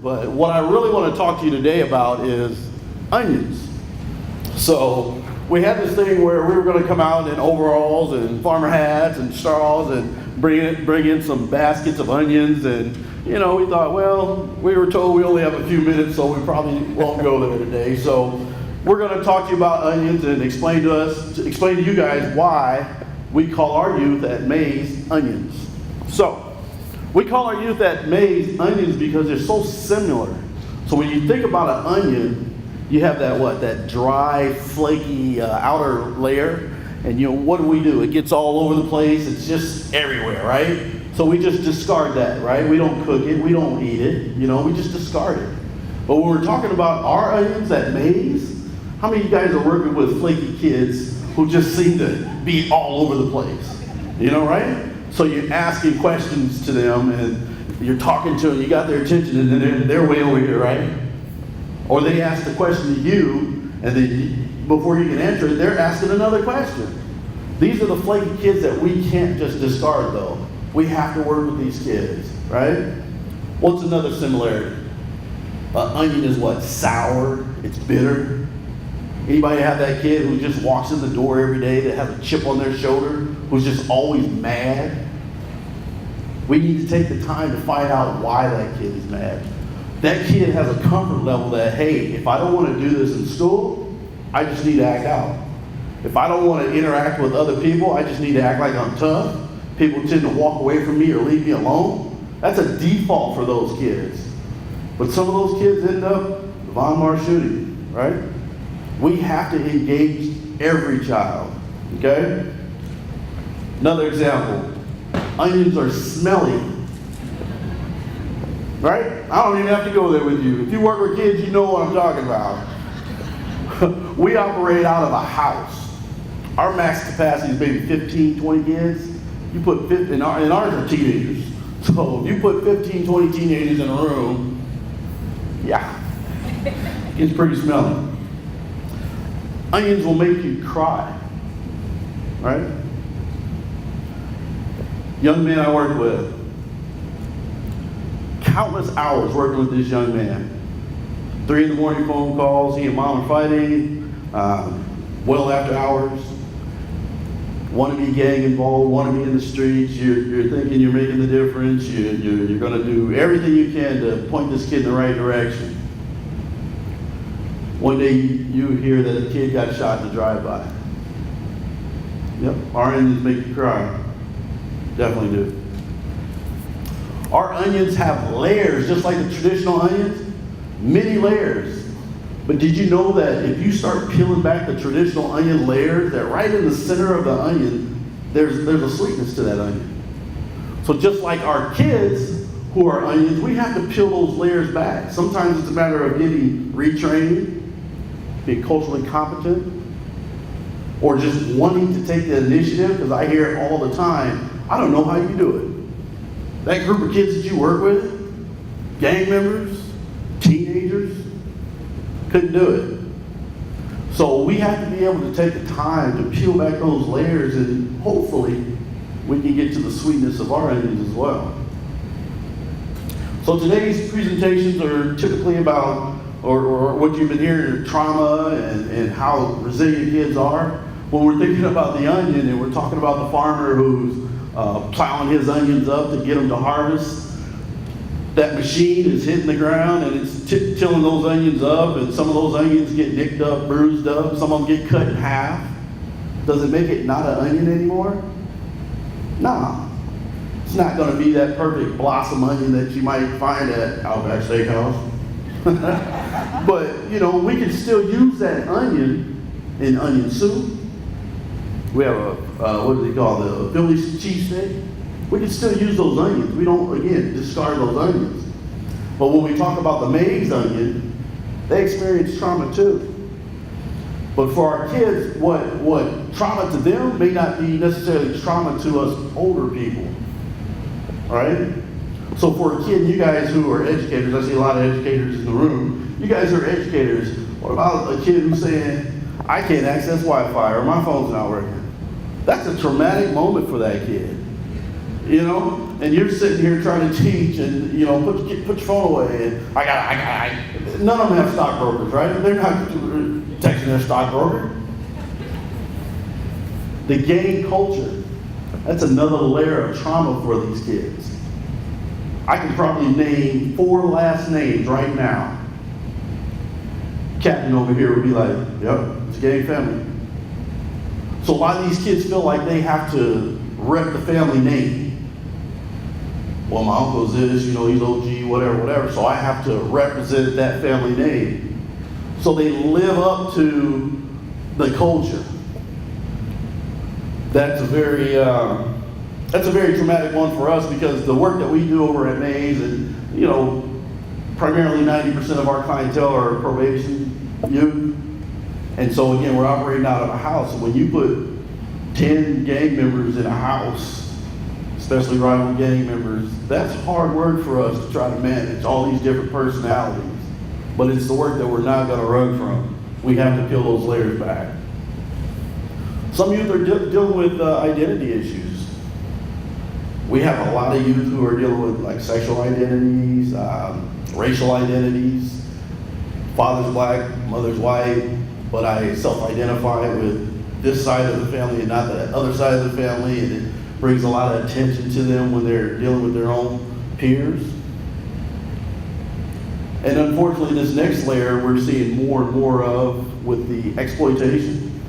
But what I really want to talk to you today about is onions. So we had this thing where we were going to come out in overalls and farmer hats and straws and bring in some baskets of onions, and we thought, well, we were told we only have a few minutes, so we probably won't go there today. So we're going to talk to you about onions and explain to you guys why we call our youth at Mays onions. So we call our youth at Mays onions because they're so similar. So when you think about an onion, you have that dry, flaky outer layer. And what do? It gets all over the place. It's just everywhere, right? So we just discard that, right? We don't cook it. We don't eat it. We just discard it. But when we're talking about our onions at Mays, how many of you guys are working with flaky kids who just seem to be all over the place? Right? So you're asking questions to them and you're talking to them, you got their attention, and then they're way over here, right? Or they ask the question to you, and then before you can answer it, they're asking another question. These are the flaky kids that we can't just discard, though. We have to work with these kids, right? What's another similarity? Onion is what? Sour. It's bitter. Anybody have that kid who just walks in the door every day that has a chip on their shoulder, who's just always mad? We need to take the time to find out why that kid is mad. That kid has a comfort level that, hey, if I don't want to do this in school, I just need to act out. If I don't want to interact with other people, I just need to act like I'm tough. People tend to walk away from me or leave me alone. That's a default for those kids. But some of those kids end up Von Mar shooting, right? We have to engage every child, okay? Another example, onions are smelly, right? I don't even have to go there with you. If you work with kids, you know what I'm talking about. We operate out of a house. Our max capacity is maybe 15, 20 kids. You put 50, and ours are teenagers. So if you put 15, 20 teenagers in a room, yeah, it's pretty smelly. Onions will make you cry, right? Young man I worked with, countless hours working with this young man. 3 in the morning phone calls, he and mom are fighting, well after hours. Want to be gang involved, want to be in the streets, you're thinking you're making the difference, you're going to do everything you can to point this kid in the right direction. One day you hear that a kid got shot in a drive-by. Yep, our onions make you cry. Definitely do. Our onions have layers, just like the traditional onions, many layers. But did you know that if you start peeling back the traditional onion layers, that right in the center of the onion, there's a sweetness to that onion. So just like our kids who are onions, we have to peel those layers back. Sometimes it's a matter of getting retrained, being culturally competent, or just wanting to take the initiative, because I hear it all the time, I don't know how you do it. That group of kids that you work with, gang members, teenagers, couldn't do it. So we have to be able to take the time to peel back those layers, and hopefully we can get to the sweetness of our onions as well. So today's presentations are typically about, or what you've been hearing, trauma and how resilient kids are. When we're thinking about the onion and we're talking about the farmer who's plowing his onions up to get them to harvest, that machine is hitting the ground and it's tilling those onions up, and some of those onions get nicked up, bruised up, some of them get cut in half. Does it make it not an onion anymore? Nah. It's not going to be that perfect blossom onion that you might find at Outback Steakhouse. But, we can still use that onion in onion soup. We have what do they call the Philly cheesesteak? We can still use those onions. We don't, again, discard those onions. But when we talk about the Mays onion, they experience trauma too. But for our kids, what trauma to them may not be necessarily trauma to us older people. All right? So for a kid, you guys who are educators, I see a lot of educators in the room, you guys are educators. What about a kid who's saying, I can't access Wi-Fi or my phone's not working? That's a traumatic moment for that kid. and you're sitting here trying to teach, and put your phone away. And none of them have stockbrokers, right? They're not texting their stockbroker. The gang culture, that's another layer of trauma for these kids. I can probably name 4 last names right now. Captain over here would be like, yep, it's a gang family. So a lot of these kids feel like they have to rep the family name. Well, my uncle's this, he's OG, whatever, so I have to represent that family name. So they live up to the culture. That's a very traumatic one for us, because the work that we do over at Mays, and primarily 90% of our clientele are probation youth. And so again, we're operating out of a house. When you put 10 gang members in a house, especially rival gang members, that's hard work for us to try to manage all these different personalities. But it's the work that we're not going to run from. We have to peel those layers back. Some youth are dealing with identity issues. We have a lot of youth who are dealing with like sexual identities, racial identities. Father's black, mother's white, but I self-identify with this side of the family and not the other side of the family, and it brings a lot of attention to them when they're dealing with their own peers. And unfortunately, this next layer we're seeing more and more of with the exploitation.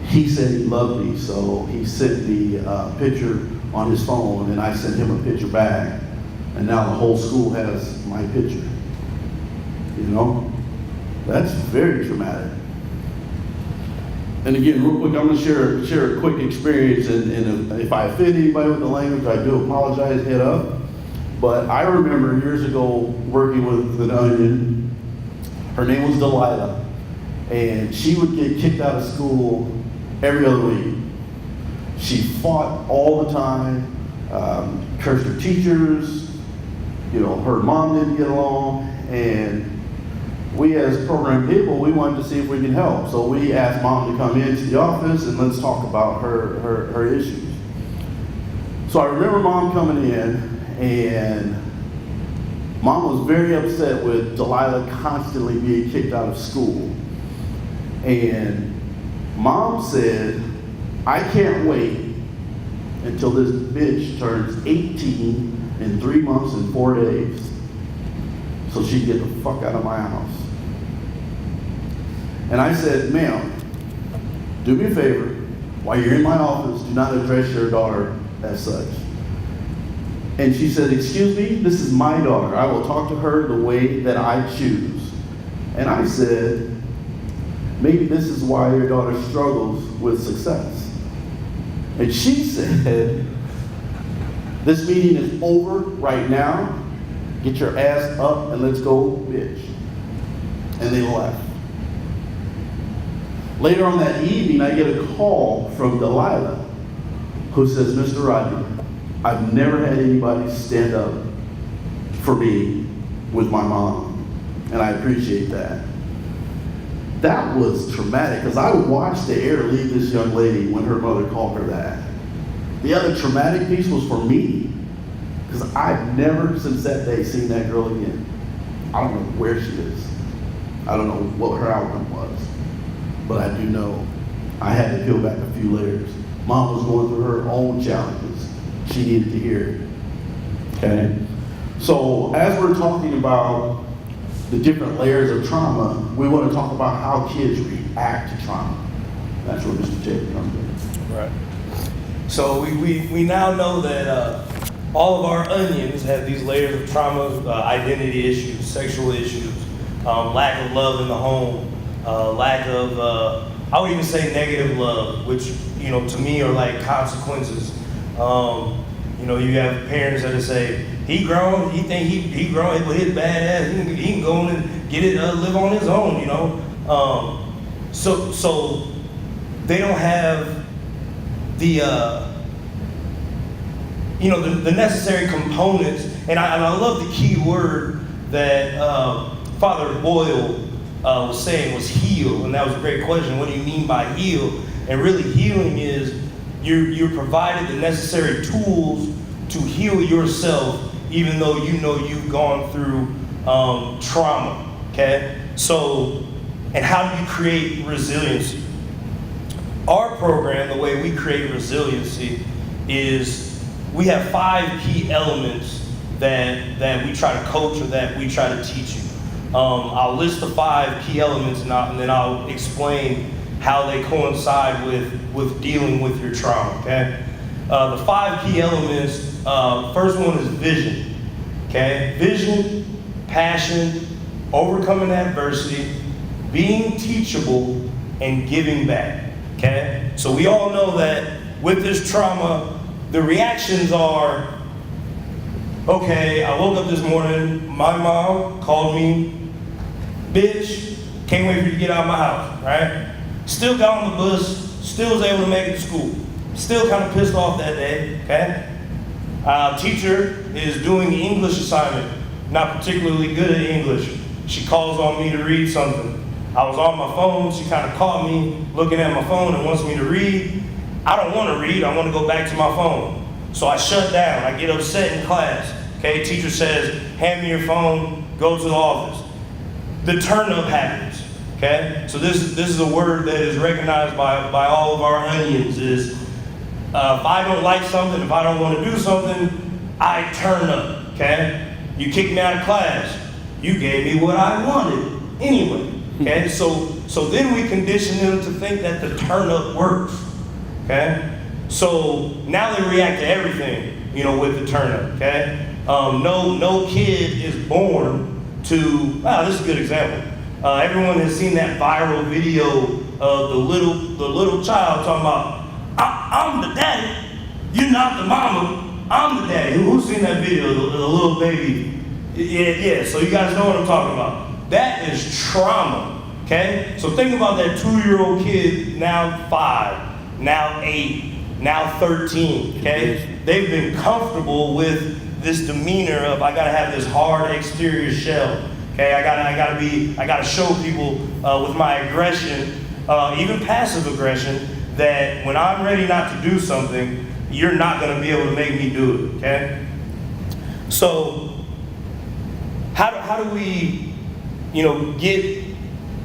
He said he loved me, so he sent me a picture on his phone, and I sent him a picture back, and now the whole school has my picture. That's very traumatic. And again, real quick, I'm going to share a quick experience, and if I offend anybody with the language, I do apologize head up. But I remember years ago working with an onion. Her name was Delilah, and she would get kicked out of school every other week. She fought all the time, cursed her teachers. Her mom didn't get along, and we as program people, we wanted to see if we can help. So we asked mom to come into the office and let's talk about her issues. So I remember mom coming in, and mom was very upset with Delilah constantly being kicked out of school. And mom said, I can't wait until this bitch turns 18 in 3 months and 4 days so she can get the fuck out of my house. And I said, ma'am, do me a favor. While you're in my office, do not address your daughter as such. And she said, excuse me, this is my daughter. I will talk to her the way that I choose. And I said, maybe this is why your daughter struggles with success. And she said, this meeting is over right now. Get your ass up and let's go, bitch. And they left. Later on that evening, I get a call from Delilah who says, Mr. Rodney, I've never had anybody stand up for me with my mom, and I appreciate that. That was traumatic, because I watched the air leave this young lady when her mother called her that. The other traumatic piece was for me, because I've never since that day seen that girl again. I don't know where she is. I don't know what her outcome was. But I do know I had to peel back a few layers. Mom was going through her own challenges. She needed to hear it. Okay? So as we're talking about the different layers of trauma, we want to talk about how kids react to trauma. That's where Mr. Taylor comes in. Right. So we now know that all of our onions have these layers of trauma, identity issues, sexual issues, lack of love in the home, lack of, I would even say negative love, which, to me are like consequences. You have parents that say, he grown, he think he grown with his bad ass, he can go on and get it, live on his own, So they don't have the, the necessary components, and I love the key word that Father Boyle was saying was heal, and that was a great question. What do you mean by heal? And really, healing is you're provided the necessary tools to heal yourself, even though you know you've gone through trauma, okay? So, and how do you create resiliency? Our program, the way we create resiliency is we have 5 key elements that we try to coach or that we try to teach you. I'll list the 5 key elements and then I'll explain how they coincide with dealing with your trauma, okay? The 5 key elements, first one is vision, okay? Vision, passion, overcoming adversity, being teachable, and giving back, okay? So we all know that with this trauma, the reactions are, okay, I woke up this morning, my mom called me, bitch, can't wait for you to get out of my house, right? Still got on the bus, still was able to make it to school. Still kind of pissed off that day, okay? Teacher is doing the English assignment, not particularly good at English. She calls on me to read something. I was on my phone, she kind of caught me looking at my phone and wants me to read. I don't want to read, I want to go back to my phone. So I shut down, I get upset in class. Okay, teacher says, hand me your phone, go to the office. The turn up happens, okay? So this is a word that is recognized by all of our onions is, if I don't like something, if I don't want to do something, I turn up, okay? You kicked me out of class, you gave me what I wanted anyway, okay? So then we condition them to think that the turn up works, okay? So now they react to everything, with the turn up, okay? No kid is born to, this is a good example. Everyone has seen that viral video of the little child talking about, I'm the daddy, you're not the mama, I'm the daddy. Who's seen that video, the little baby? Yeah, so you guys know what I'm talking about. That is trauma, okay? So think about that 2-year-old kid, now 5, now 8, now 13, okay? They've been comfortable with this demeanor of, I gotta have this hard exterior shell, okay? I gotta show people with my aggression, even passive aggression, that when I'm ready not to do something, you're not gonna be able to make me do it, okay? So, how do we, get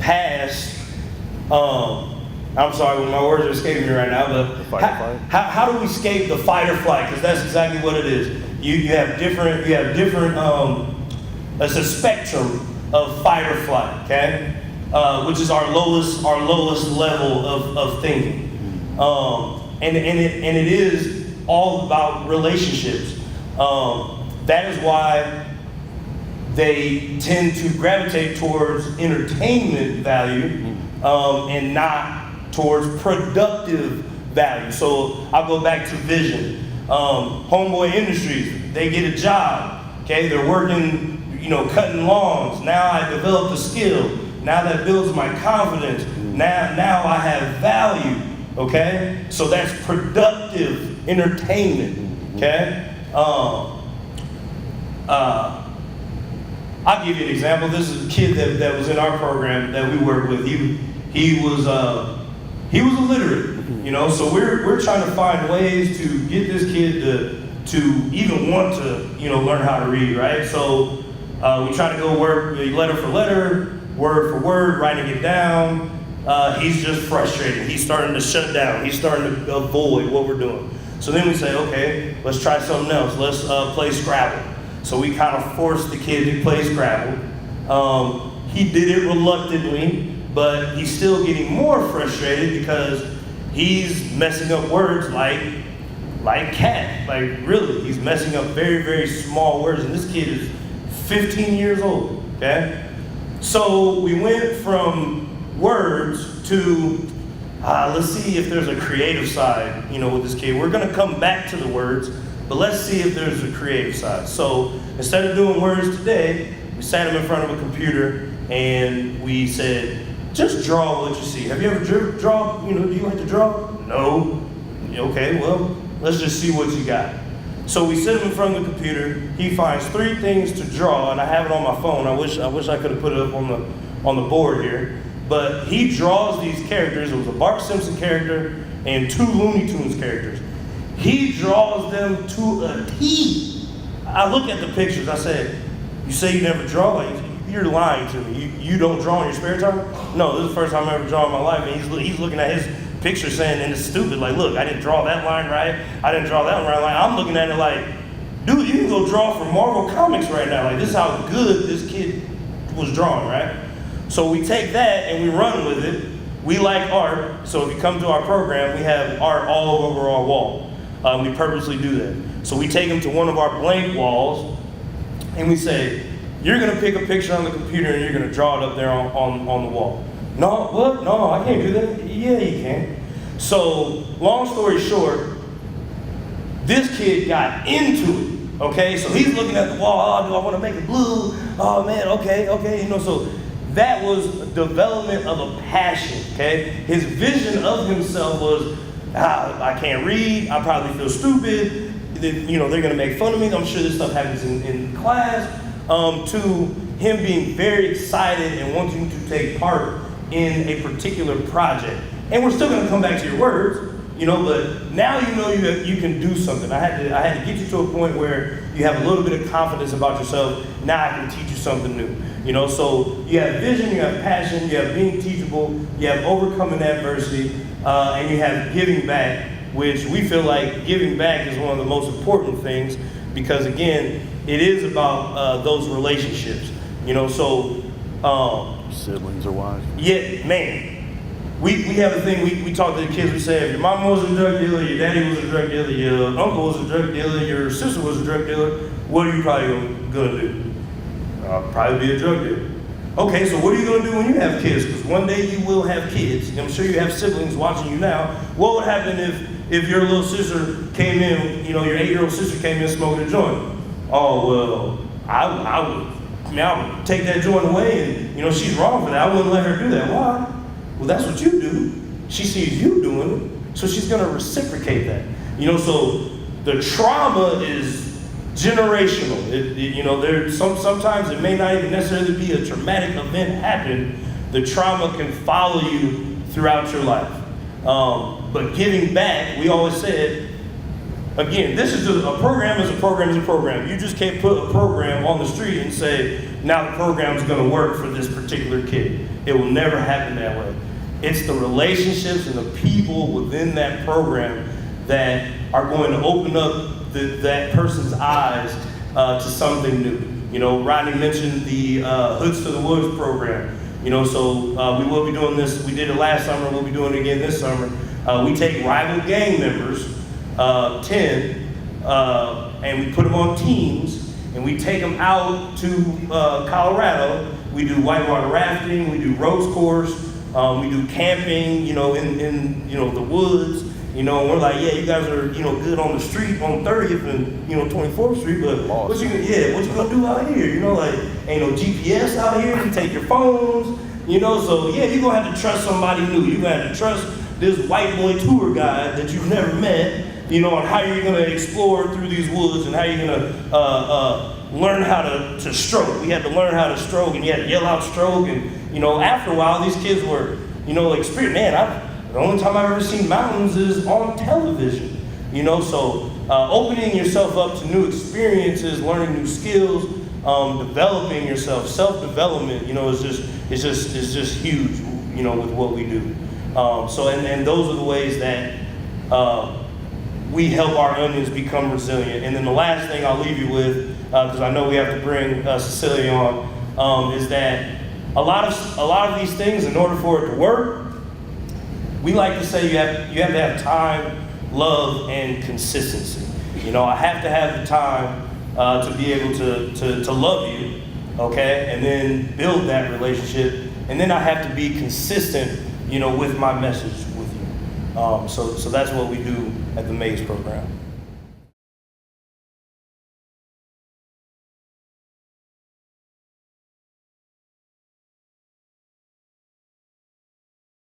past, I'm sorry, my words are escaping me right now, but how do we escape the fight or flight? Because that's exactly what it is. You have different, it's a spectrum of fight or flight, okay? Which is our lowest level of thinking. And it is all about relationships. That is why they tend to gravitate towards entertainment value and not towards productive value. So I'll go back to vision. Homeboy Industries, they get a job, okay? They're working, cutting lawns. Now I developed a skill. Now that builds my confidence. Now I have value, okay? So that's productive entertainment, okay? I'll give you an example. This is a kid that was in our program that we worked with. He was illiterate, so we're trying to find ways to get this kid to even want to, learn how to read, right? So we try to go work letter for letter, word for word, writing it down. He's just frustrated. He's starting to shut down. He's starting to avoid what we're doing. So then we say, okay, let's try something else. Let's play Scrabble. So we kind of forced the kid to play Scrabble. He did it reluctantly, but he's still getting more frustrated because he's messing up words like cat. Like really, he's messing up very, very small words. And this kid is 15 years old, okay? So we went from words to, let's see if there's a creative side, with this kid. We're gonna come back to the words, but let's see if there's a creative side. So instead of doing words today, we sat him in front of a computer and we said, just draw what you see. Have you ever draw? Do you like to draw? No. Okay, well, let's just see what you got. So we sit him in front of the computer. He finds 3 things to draw, and I have it on my phone. I wish I could have put it up on the board here. But he draws these characters. It was a Bart Simpson character, and 2 Looney Tunes characters. He draws them to a T. I look at the pictures, I said, you say you never draw? Like, you're lying to me. You don't draw in your spare time? No, this is the first time I ever drawn in my life, and he's looking at his picture saying, and it's stupid, like, look, I didn't draw that line right, I didn't draw that one right. Like, I'm looking at it like, dude, you can go draw for Marvel Comics right now. Like, this is how good this kid was drawing, right? So we take that and we run with it. We like art, so if you come to our program, we have art all over our wall. We purposely do that. So we take them to one of our blank walls, and we say, you're gonna pick a picture on the computer and you're gonna draw it up there on the wall. No, what? No, I can't do that. Yeah, you can. So, long story short, this kid got into it, okay? So he's looking at the wall, oh, do I wanna make it blue? Oh man, okay, you know, so that was development of a passion, okay? His vision of himself was, I can't read, I probably feel stupid, you know, they're gonna make fun of me, I'm sure this stuff happens in class, to him being very excited and wanting to take part in a particular project. And we're still gonna come back to your words, you know, but now you know you can do something. I had to get you to a point where you have a little bit of confidence about yourself. Now I can teach you something new. You know, so you have vision, you have passion, you have being teachable, you have overcoming adversity, and you have giving back, which we feel like giving back is one of the most important things because, again, it is about those relationships. You know, so siblings or wives. Yeah, man. We have a thing, we talk to the kids, we say, if your mom was a drug dealer, your daddy was a drug dealer, your uncle was a drug dealer, your sister was a drug dealer, what are you probably gonna do? Probably be a drug dealer. Okay, so what are you gonna do when you have kids? Because one day you will have kids. I'm sure you have siblings watching you now. What would happen if your little sister came in, you know, your 8-year-old sister came in smoking a joint? Oh, well, I would take that joint away and, you know, she's wrong for that. I wouldn't let her do that. Why? Well, that's what you do. She sees you doing it, so she's gonna reciprocate that. You know, so the trauma is generational. You know, sometimes it may not even necessarily be a traumatic event happen. The trauma can follow you throughout your life. But giving back, we always said, again, this is just a program is a program is a program. You just can't put a program on the street and say, now the program's gonna work for this particular kid. It will never happen that way. It's the relationships and the people within that program that are going to open up that person's eyes to something new. You know, Rodney mentioned the Hoods to the Woods program. You know, so we will be doing this. We did it last summer. We'll be doing it again this summer. We take rival gang members, 10, and we put them on teams, and we take them out to Colorado. We do whitewater rafting. We do ropes course. We do camping. You know, in you know the woods. You know, and we're like, yeah, you guys are, you know, good on the street on 30th and, you know, 24th Street, but what you gonna do out here? You know, like, ain't no GPS out here, you take your phones, you know, so yeah, you're gonna have to trust somebody new. You're gonna have to trust this white boy tour guide that you've never met, you know, on how you're gonna explore through these woods and how you're gonna learn how to stroke. We had to learn how to stroke, and you had to yell out stroke, and, you know, after a while, these kids were, you know, the only time I've ever seen mountains is on television, you know, so opening yourself up to new experiences, learning new skills, developing yourself, self-development, you know, is just huge, you know, with what we do. And those are the ways that we help our onions become resilient. And then the last thing I'll leave you with, because I know we have to bring Cecilia on, is that a lot of these things, in order for it to work, we like to say you have to have time, love, and consistency. You know, I have to have the time to be able to love you, okay, and then build that relationship, and then I have to be consistent, you know, with my message with you. So that's what we do at the Maze program.